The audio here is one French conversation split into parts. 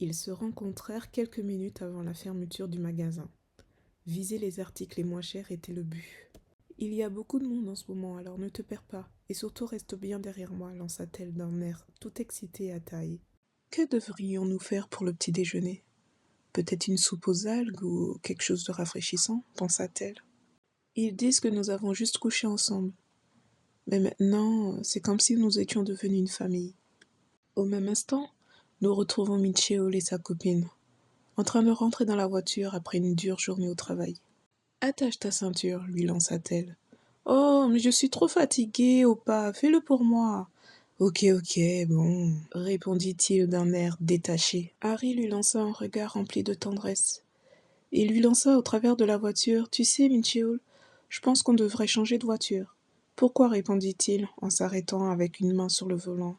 Ils se rencontrèrent quelques minutes avant la fermeture du magasin. Viser les articles les moins chers était le but. Il y a beaucoup de monde en ce moment, alors ne te perds pas, et surtout reste bien derrière moi, lança-t-elle d'un air tout excité et ataillé. Que devrions-nous faire pour le petit déjeuner? Peut-être une soupe aux algues ou quelque chose de rafraîchissant, pensa-t-elle. Ils disent que nous avons juste couché ensemble. Mais maintenant, c'est comme si nous étions devenus une famille. Au même instant, nous retrouvons Michel et sa copine, en train de rentrer dans la voiture après une dure journée au travail. Attache ta ceinture, lui lança-t-elle. Oh, mais je suis trop fatiguée, Opa, fais-le pour moi. Ok, bon, répondit-il d'un air détaché. Harry lui lança un regard rempli de tendresse. Il lui lança au travers de la voiture. Tu sais, Michel, je pense qu'on devrait changer de voiture. Pourquoi répondit-il en s'arrêtant avec une main sur le volant,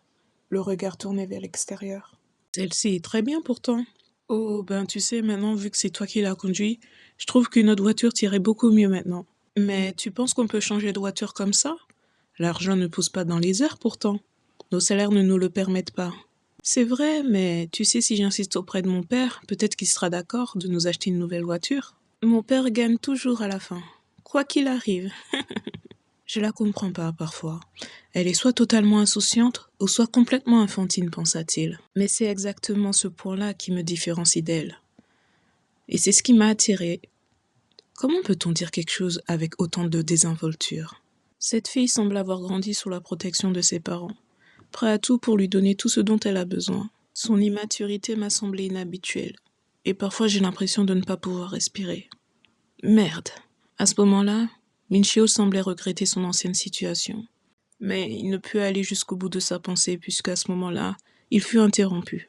le regard tourné vers l'extérieur. Celle-ci est très bien pourtant. Oh, ben tu sais, maintenant, vu que c'est toi qui la conduis, je trouve qu'une autre voiture t'irait beaucoup mieux maintenant. Mais tu penses qu'on peut changer de voiture comme ça? L'argent ne pousse pas dans les airs pourtant. Nos salaires ne nous le permettent pas. C'est vrai, mais tu sais, si j'insiste auprès de mon père, peut-être qu'il sera d'accord de nous acheter une nouvelle voiture. Mon père gagne toujours à la fin, quoi qu'il arrive. Je la comprends pas parfois. Elle est soit totalement insouciante, ou soit complètement infantile, pensa-t-il. Mais c'est exactement ce point-là qui me différencie d'elle. Et c'est ce qui m'a attiré. Comment peut-on dire quelque chose avec autant de désinvolture? Cette fille semble avoir grandi sous la protection de ses parents, prêt à tout pour lui donner tout ce dont elle a besoin. Son immaturité m'a semblé inhabituelle, et parfois j'ai l'impression de ne pas pouvoir respirer. Merde. À ce moment-là, Minchio semblait regretter son ancienne situation. Mais il ne put aller jusqu'au bout de sa pensée puisqu'à ce moment-là, il fut interrompu.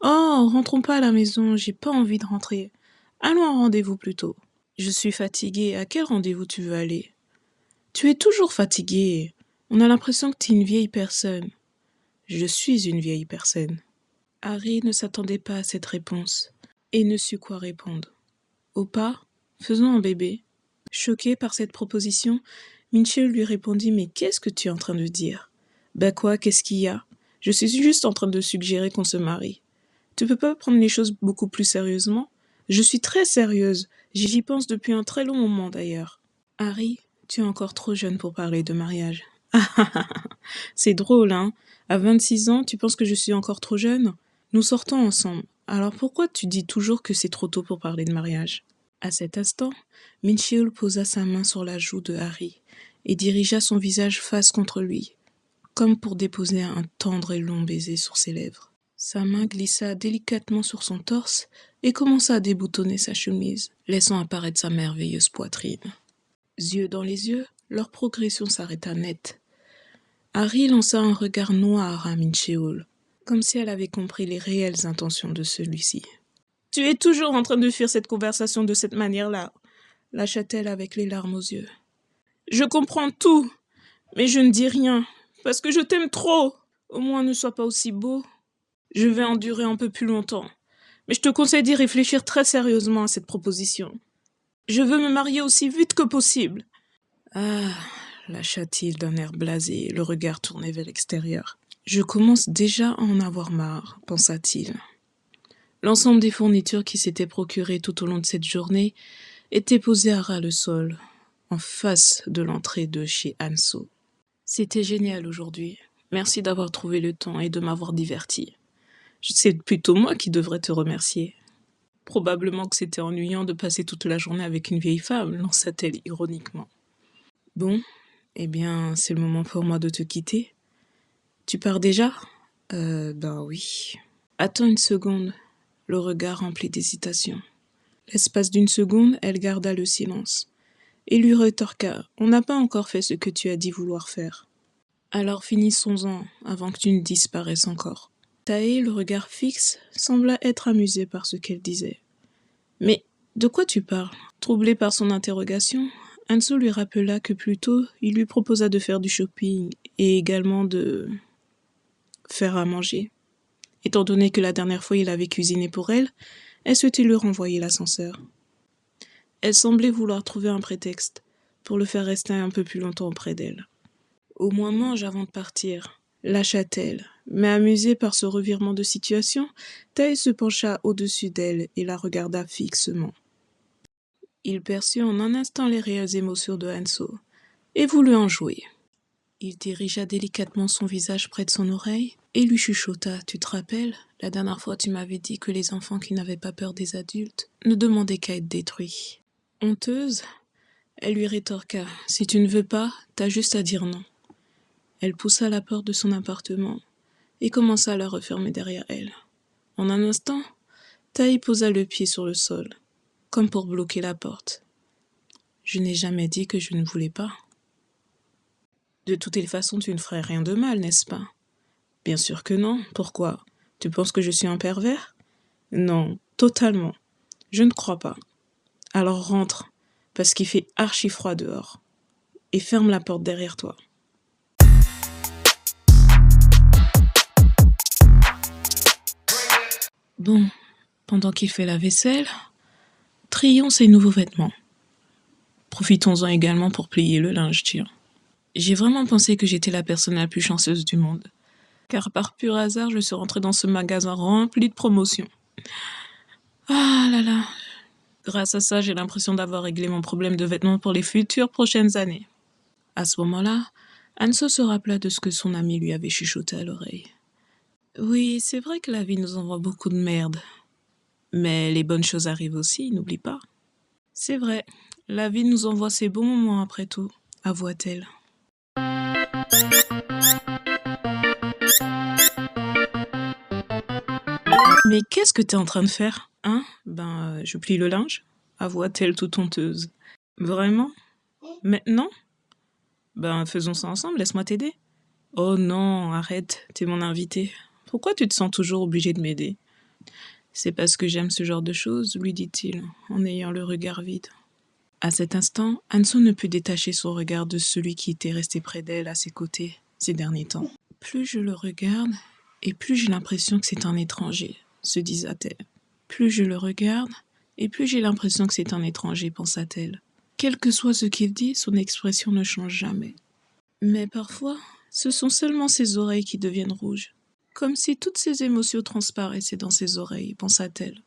Oh, rentrons pas à la maison, j'ai pas envie de rentrer. Allons à un rendez-vous plutôt. Je suis fatiguée, à quel rendez-vous tu veux aller? Tu es toujours fatiguée. On a l'impression que tu es une vieille personne. Je suis une vieille personne. Harry ne s'attendait pas à cette réponse et ne sut quoi répondre. Au pas, faisons un bébé. Choqué par cette proposition, Mitchell lui répondit « Mais qu'est-ce que tu es en train de dire ?»« Ben quoi, qu'est-ce qu'il y a? Je suis juste en train de suggérer qu'on se marie. Tu peux pas prendre les choses beaucoup plus sérieusement? Je suis très sérieuse. J'y pense depuis un très long moment d'ailleurs. Harry, tu es encore trop jeune pour parler de mariage. C'est drôle, hein? À 26 ans, tu penses que je suis encore trop jeune? Nous sortons ensemble. Alors pourquoi tu dis toujours que c'est trop tôt pour parler de mariage? À cet instant, Mitchell posa sa main sur la joue de Harry et dirigea son visage face contre lui, comme pour déposer un tendre et long baiser sur ses lèvres. Sa main glissa délicatement sur son torse et commença à déboutonner sa chemise, laissant apparaître sa merveilleuse poitrine. Yeux dans les yeux, leur progression s'arrêta net. Harry lança un regard noir à Mitchell, comme si elle avait compris les réelles intentions de celui-ci. « Tu es toujours en train de fuir cette conversation de cette manière-là, » lâcha-t-elle avec les larmes aux yeux. « Je comprends tout, mais je ne dis rien, parce que je t'aime trop. Au moins ne sois pas aussi beau. Je vais endurer un peu plus longtemps, mais je te conseille d'y réfléchir très sérieusement à cette proposition. Je veux me marier aussi vite que possible. » Ah, lâcha-t-il d'un air blasé, le regard tourné vers l'extérieur. Je commence déjà à en avoir marre, pensa-t-il. L'ensemble des fournitures qu'il s'était procurées tout au long de cette journée étaient posées à ras le sol, en face de l'entrée de chez Anso. C'était génial aujourd'hui. Merci d'avoir trouvé le temps et de m'avoir diverti. C'est plutôt moi qui devrais te remercier. Probablement que c'était ennuyant de passer toute la journée avec une vieille femme, lança-t-elle ironiquement. Bon, eh bien, c'est le moment pour moi de te quitter. Tu pars déjà? Ben oui. Attends une seconde, le regard rempli d'hésitation. L'espace d'une seconde, elle garda le silence. Et lui rétorqua, on n'a pas encore fait ce que tu as dit vouloir faire. Alors finissons-en, avant que tu ne disparaisses encore. Tae, le regard fixe, sembla être amusé par ce qu'elle disait. Mais de quoi tu parles? Troublé par son interrogation, Anso lui rappela que plus tôt, il lui proposa de faire du shopping et également de faire à manger. Étant donné que la dernière fois il avait cuisiné pour elle souhaitait lui renvoyer l'ascenseur. Elle semblait vouloir trouver un prétexte pour le faire rester un peu plus longtemps auprès d'elle. « Au moins mange avant de partir », lâcha-t-elle, Mais amusé par ce revirement de situation, Tae se pencha au-dessus d'elle et la regarda fixement. Il perçut en un instant les réelles émotions de Hanso et voulut en jouer. Il dirigea délicatement son visage près de son oreille et lui chuchota. « Tu te rappelles, la dernière fois tu m'avais dit que les enfants qui n'avaient pas peur des adultes ne demandaient qu'à être détruits. » Honteuse, elle lui rétorqua. « Si tu ne veux pas, t'as juste à dire non. » Elle poussa la porte de son appartement et commença à la refermer derrière elle. En un instant, Tae posa le pied sur le sol, comme pour bloquer la porte. « Je n'ai jamais dit que je ne voulais pas. » « De toutes les façons, tu ne ferais rien de mal, n'est-ce pas ?»« Bien sûr que non. Pourquoi ? Tu penses que je suis un pervers ? » ?»« Non, totalement. Je ne crois pas. Alors rentre, parce qu'il fait archi froid dehors. Et ferme la porte derrière toi. » Bon, pendant qu'il fait la vaisselle, trions ses nouveaux vêtements. Profitons-en également pour plier le linge, tiens. J'ai vraiment pensé que j'étais la personne la plus chanceuse du monde. Car par pur hasard, je suis rentrée dans ce magasin rempli de promotions. Ah là là. Grâce à ça, j'ai l'impression d'avoir réglé mon problème de vêtements pour les futures prochaines années. À ce moment-là, Hanso se rappela de ce que son ami lui avait chuchoté à l'oreille. Oui, c'est vrai que la vie nous envoie beaucoup de merde. Mais les bonnes choses arrivent aussi, n'oublie pas. C'est vrai, la vie nous envoie ses bons moments après tout, avoua-t-elle. Mais qu'est-ce que t'es en train de faire, hein ? Je plie le linge, avoua-t-elle toute honteuse. Vraiment ? Maintenant ? Faisons ça ensemble, laisse-moi t'aider. Oh non, arrête, t'es mon invité. Pourquoi tu te sens toujours obligé de m'aider ? C'est parce que j'aime ce genre de choses, lui dit-il, en ayant le regard vide. À cet instant, Hanso ne put détacher son regard de celui qui était resté près d'elle à ses côtés ces derniers temps. Plus je le regarde, et plus j'ai l'impression que c'est un étranger, se disait-elle. Plus je le regarde, et plus j'ai l'impression que c'est un étranger, pensa-t-elle. Quel que soit ce qu'il dit, son expression ne change jamais. Mais parfois, ce sont seulement ses oreilles qui deviennent rouges, comme si toutes ses émotions transparaissaient dans ses oreilles, pensa-t-elle.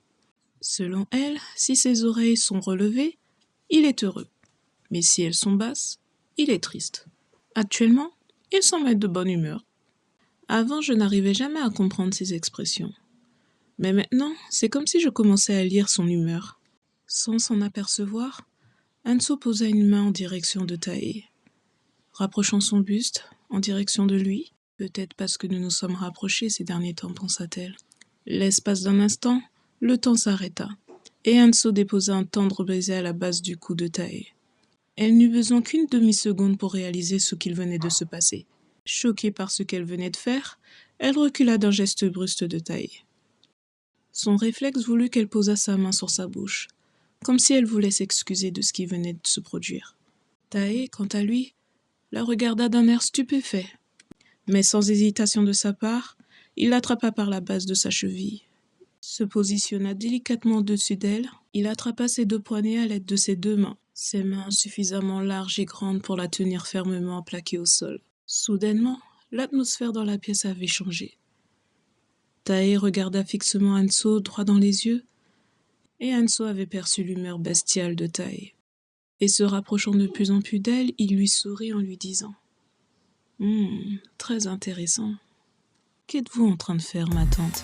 Selon elle, si ses oreilles sont relevées, il est heureux. Mais si elles sont basses, il est triste. Actuellement, il semble être de bonne humeur. Avant, je n'arrivais jamais à comprendre ses expressions. Mais maintenant, c'est comme si je commençais à lire son humeur. Sans s'en apercevoir, Hanso posa une main en direction de Tae. Rapprochant son buste en direction de lui, peut-être parce que nous nous sommes rapprochés ces derniers temps, pensa-t-elle. L'espace d'un instant, le temps s'arrêta, et Hanso déposa un tendre baiser à la base du cou de Tae. Elle n'eut besoin qu'une demi-seconde pour réaliser ce qu'il venait de se passer. Choquée par ce qu'elle venait de faire, elle recula d'un geste brusque de Tae. Son réflexe voulut qu'elle posât sa main sur sa bouche, comme si elle voulait s'excuser de ce qui venait de se produire. Tae, quant à lui, la regarda d'un air stupéfait. Mais sans hésitation de sa part, il l'attrapa par la base de sa cheville. Se positionna délicatement au-dessus d'elle, il attrapa ses deux poignets à l'aide de ses deux mains, ses mains suffisamment larges et grandes pour la tenir fermement plaquée au sol. Soudainement, l'atmosphère dans la pièce avait changé. Tae regarda fixement Hanso droit dans les yeux, et Hanso avait perçu l'humeur bestiale de Tae. Et se rapprochant de plus en plus d'elle, il lui sourit en lui disant « Très intéressant. Qu'êtes-vous en train de faire, ma tante ?»